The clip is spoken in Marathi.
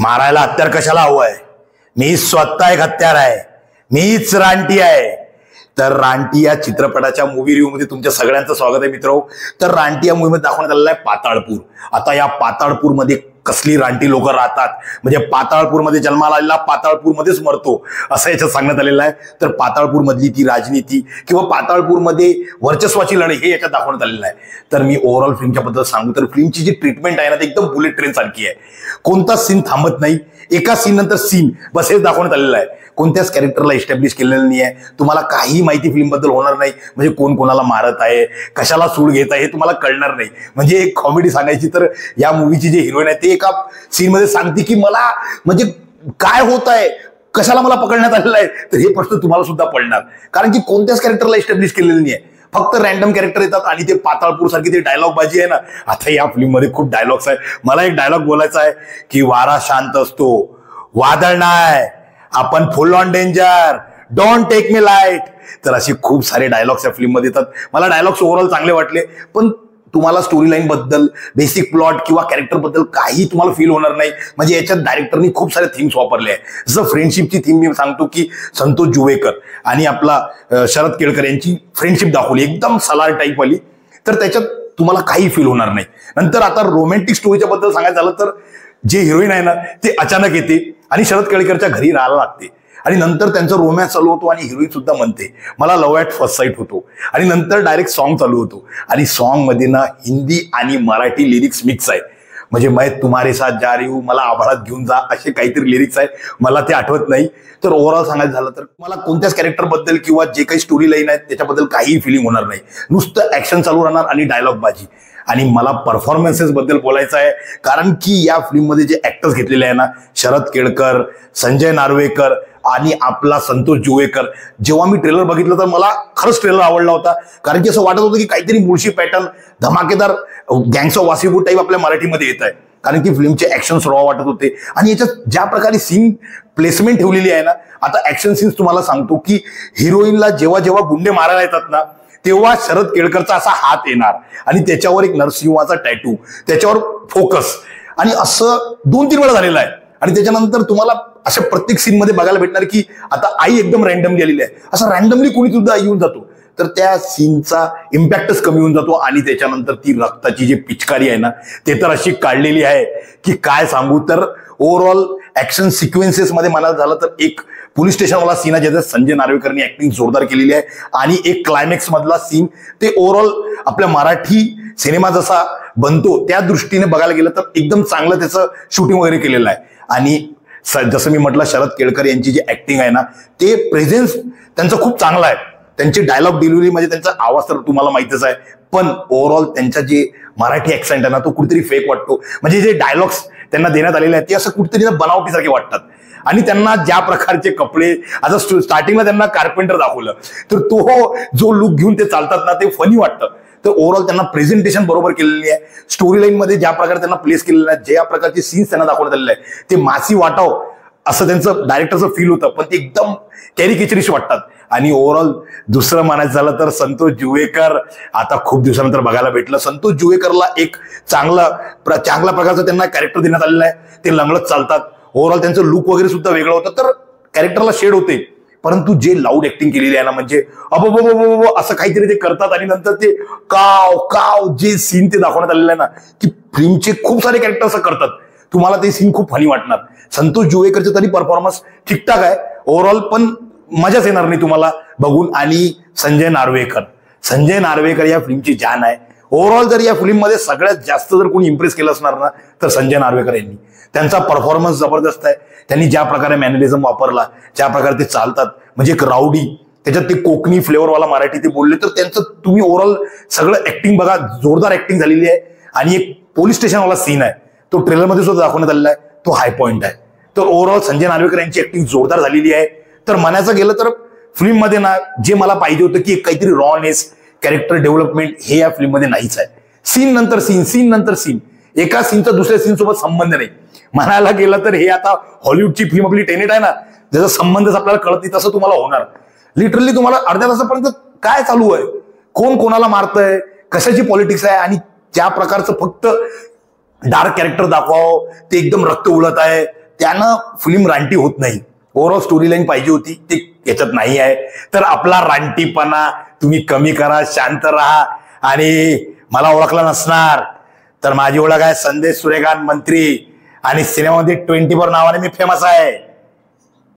मारायला हत्यार कशाला हवंय? मी स्वतः एक हत्यार आहे, मीच रानटी आहे. तर रानटी या चित्रपटाच्या मूवी रिव्ह्यू मध्ये तुमच्या सगळ्यांचं स्वागत आहे मित्रो. तर रानटी या मूवीमध्ये दाखवण्यात आलेला आहे पाताळपूर. आता या पाताळपूरमध्ये कसली रानटी लोक राहतात, म्हणजे पाताळपूरमध्ये जन्माला आलेला पाताळपूरमध्येच मरतो असं याच्यात सांगण्यात आलेलं आहे. तर पाताळपूरमधली ती राजनीती किंवा पाताळपूरमध्ये वर्चस्वाची लढाई हे याच्यात दाखवण्यात आलेलं आहे. तर मी ओव्हरऑल फिल्मच्या बद्दल सांगू तर फिल्मची जी ट्रीटमेंट आहे ना ते एकदम बुलेट ट्रेन सारखी आहे. कोणताच सीन थांबत नाही, एका सीन नंतर सीन बस हेच दाखवण्यात आलेलं आहे. कोणत्याच कॅरेक्टरला एस्टॅब्लिश केलेलं नाही आहे. तुम्हाला काही माहिती फिल्म बद्दल होणार नाही, म्हणजे कोण कोणाला मारत आहे, कशाला सूड घेत आहे हे तुम्हाला कळणार नाही. म्हणजे एक कॉमेडी सांगायची तर या मूवीची जी हिरोईन आहे ते एका सीन मध्ये सांगते की मला म्हणजे काय होत आहे, कशाला मला पकडण्यात आलेलं आहे. तर हे प्रश्न तुम्हाला सुद्धा पडणार, कारण की कोणत्याच कॅरेक्टरला एस्टॅब्लिश केलेलं नाही आहे. फक्त रॅन्डम कॅरेक्टर येतात आणि ते पाताळपूर सारखी ते डायलॉग बाजी आहे ना. आता या फिल्म मध्ये खूप डायलॉग्स आहे. मला एक डायलॉग बोलायचा आहे की वारा शांत असतो, वादळ नाही, आपण full on danger, don't take me light. तर अशी खूप सारे डायलॉग्स या फिल्म मध्ये येतात. मला डायलॉग्स ओव्हरऑल चांगले वाटले, पण तुम्हाला स्टोरी लाईन बद्दल, बेसिक प्लॉट किंवा कॅरेक्टर बद्दल काही तुम्हाला फील होणार नाही. म्हणजे याच्यात डायरेक्टरनी खूप सारे थीम्स वापरले आहे. जसं फ्रेंडशिपची थीम मी सांगतो की संतोष जुवेकर आणि आपला शरद केळकर यांची फ्रेंडशिप दाखवली एकदम सलार टाईप वाली. तर त्याच्यात तुम्हाला काही फील होणार नाही. नंतर आता रोमॅन्टिक स्टोरीच्या बद्दल सांगायचं झालं तर जे हिरोईन आहे ना ते अचानक येते आणि शरद केळकरच्या घरी राहायला लागते आणि नंतर त्यांचा रोमॅन्स चालू होतो आणि हिरोईन सुद्धा म्हणते मला लव्ह ॲट फर्स्ट साईट होतो आणि नंतर डायरेक्ट सॉन्ग चालू होतो आणि सॉन्ग मध्ये ना हिंदी आणि मराठी लिरिक्स मिक्स आहेत. म्हणजे मैं तुम्हारे साथ जा रही हूं, मला आभाळात घेऊन जा, असे काहीतरी लिरिक्स आहेत, मला ते आठवत नाही. तर ओव्हरऑल सांगायचं झालं तर मला कोणत्याच कॅरेक्टर बद्दल किंवा जे काही स्टोरी लाईन आहे त्याच्याबद्दल काही फिलिंग होणार नाही. नुसतं ऍक्शन चालू राहणार आणि डायलॉग बाजी. आणि मला परफॉर्मन्सेस बद्दल बोलायचं आहे, कारण की या फिल्म मध्ये जे ऍक्टर्स घेतलेले आहे ना, शरद केळकर, संजय नार्वेकर आणि आपला संतोष जुवेकर, जेव्हा मी ट्रेलर बघितलं तर मला खरंच ट्रेलर आवडला होता. कारण की असं वाटत होतं की काहीतरी मुळशी पॅटर्न, धमाकेदार गँग्स ऑफ वासेपूर टाईप आपल्या मराठीमध्ये येत आहे. कारण की फिल्मचे ऍक्शन्स रॉ वाटत होते आणि याच्यात ज्या प्रकारे सीन प्लेसमेंट ठेवलेली आहे ना. आता ऍक्शन सीन्स तुम्हाला सांगतो की हिरोईनला जेव्हा जेव्हा गुंडे मारायला येतात ना तेव्हा शरद केळकरचा असा हात येणार आणि त्याच्यावर एक नरसिंहाचा टॅटू, त्याच्यावर फोकस, आणि असं 2-3 वेळा झालेलं आहे. आणि त्याच्यानंतर तुम्हाला अशा प्रत्येक सीन मध्ये बघायला भेटणार की आता आई एकदम रॅन्डमली आलेली आहे, असं रॅन्डमली कोणी सुद्धा येऊन जातो. तर त्या सीनचा इम्पॅक्टच कमी होऊन जातो आणि त्याच्यानंतर ती रक्ताची जी पिचकारी आहे ना ते तर अशी काढलेली आहे की काय सांगू. तर ओव्हरऑल ऍक्शन सिक्वेन्सेस मध्ये म्हणायचं झालं तर एक पोलीस स्टेशनवाला सीन आहे ज्याच्यात संजय नार्वेकरनी ऍक्टिंग जोरदार केलेली आहे आणि एक क्लायमॅक्स मधला सीन, ते ओव्हरऑल आपल्या मराठी सिनेमा जसा बनतो त्या दृष्टीने बघायला गेलं तर एकदम चांगलं त्याचं शूटिंग वगैरे केलेलं आहे. आणि जसं मी म्हटलं शरद केळकर यांची जी ऍक्टिंग आहे ना ते प्रेझेन्स त्यांचा खूप चांगला आहे. त्यांची डायलॉग डिलिव्हरी म्हणजे त्यांचा आवाज तर तुम्हाला माहितच आहे, पण ओव्हरऑल त्यांचा जे मराठी ऍक्सेंट आहे ना तो कुठेतरी फेक वाटतो. म्हणजे जे डायलॉग्स त्यांना देण्यात आलेले आहेत ते असं कुठेतरी बनावटीसारखे वाटतात. आणि त्यांना ज्या प्रकारचे कपडे, आता स्टार्टिंगला त्यांना कार्पेंटर दाखवलं तर तो जो लुक घेऊन ते चालतात ना ते फनी वाटतं. तर ओव्हरऑल त्यांना प्रेझेंटेशन बरोबर केलेली आहे. स्टोरी लाईन मध्ये ज्या प्रकारे त्यांना प्लेस केलेलं आहे, ज्या प्रकारचे सीन्स त्यांना दाखवण्यात आलेले आहे ते मासी वाटाव असं त्यांचं डायरेक्टरचं फील होतं, पण ते एकदम कॅरिकेचरिश वाटतात. आणि ओव्हरऑल दुसरं म्हणायचं झालं तर संतोष जुवेकर आता खूप दिवसानंतर बघायला भेटलं. संतोष जुवेकरला एक चांगल्या प्रकारचं त्यांना कॅरेक्टर देण्यात आलेलं आहे. ते लंगडत चालतात. ओव्हरऑल त्यांचं लुक वगैरे सुद्धा वेगळं होतं, तर कॅरेक्टरला शेड होते. परंतु जे लाऊड ऍक्टिंग केलेली आहे ना, म्हणजे अबो असं काहीतरी ते करतात आणि नंतर ते काव काव जे सीन ते दाखवण्यात आलेलं आहे ना की फिल्मचे खूप सारे कॅरेक्टर असं करतात, तुम्हाला ते सीन खूप फनी वाटणार. संतोष जुवेकरचे तरी परफॉर्मन्स ठीकठाक आहे ओव्हरऑल, पण मजाच येणार नाही तुम्हाला बघून. आणि संजय नार्वेकर या फिल्मची जान आहे. ओव्हरऑल जर या फिल्ममध्ये सगळ्यात जास्त जर कोणी इम्प्रेस केलं असणार ना तर संजय नार्वेकर यांनी. त्यांचा परफॉर्मन्स जबरदस्त आहे. त्यांनी ज्या प्रकारे मॅनरिझम वापरला, ज्या प्रकारे ते चालतात, म्हणजे एक राऊडी, त्याच्यात ते कोकणी फ्लेवरवाला मराठी ते बोलले, तर त्यांचं तुम्ही ओव्हरऑल सगळं ऍक्टिंग बघा, जोरदार ऍक्टिंग झालेली आहे. आणि एक पोलीस स्टेशनवाला सीन आहे तो ट्रेलरमध्ये सुद्धा दाखवण्यात आलेला आहे, तो हाय पॉईंट आहे. तर ओव्हरऑल संजय नार्वेकर यांची ऍक्टिंग जोरदार झालेली आहे. तर म्हणायचं गेलं तर फिल्ममध्ये ना जे मला पाहिजे होतं की काहीतरी रॉनेस, कॅरेक्टर डेव्हलपमेंट हे या फिल्ममध्ये नाहीच आहे. सीन नंतर सीन, एका सीनचा दुसऱ्या सीन सोबत संबंध नाही. म्हणायला गेलं तर हे आता हॉलिवूडची फिल्म आपली टेनेट आहे ना, ज्याचा संबंधच आपल्याला कळत नाही तसं तुम्हाला होणार. लिटरली तुम्हाला अर्ध्या तासापर्यंत काय चालू आहे, कोण कोणाला मारतंय, कशाची पॉलिटिक्स आहे, आणि ज्या प्रकारचं फक्त डार्क कॅरेक्टर दाखवावं, ते एकदम रक्त उलत आहे, त्यानं फिल्म रानटी होत नाही. ओव्हरऑल स्टोरी लाईन पाहिजे होती, ती याच्यात नाही आहे. तर आपला रानटीपणा तुम्ही कमी करा, शांत राहा. आणि मला ओळखला नसणार तर माझी ओळख आहे संदेश सूर्यकांत मंत्री, आणि सिनेमामध्ये 24 नावाने मी फेमस आहे.